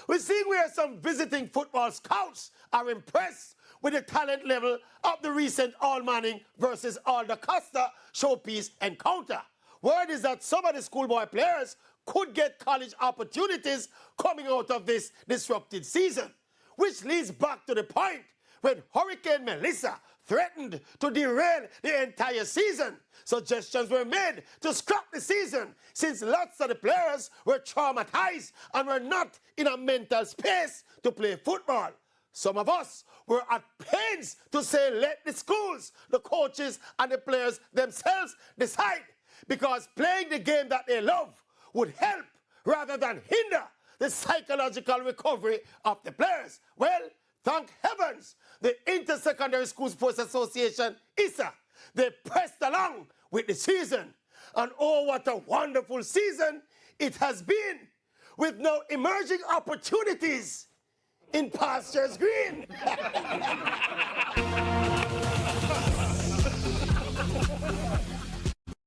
We're seeing where some visiting football scouts are impressed with the talent level of the recent All Manning versus All Da Costa showpiece encounter. Word is that some of the Schoolboy players could get college opportunities coming out of this disrupted season, which leads back to the point when Hurricane Melissa threatened to derail the entire season. Suggestions were made to scrap the season since lots of the players were traumatized and were not in a mental space to play football. Some of us were at pains to say let the schools, the coaches, and the players themselves decide, because playing the game that they love would help rather than hinder the psychological recovery of the players. Well, thank heavens, the Inter-Secondary School Sports Association, ISA, they pressed along with the season. And oh, what a wonderful season it has been, with now emerging opportunities in pastures green.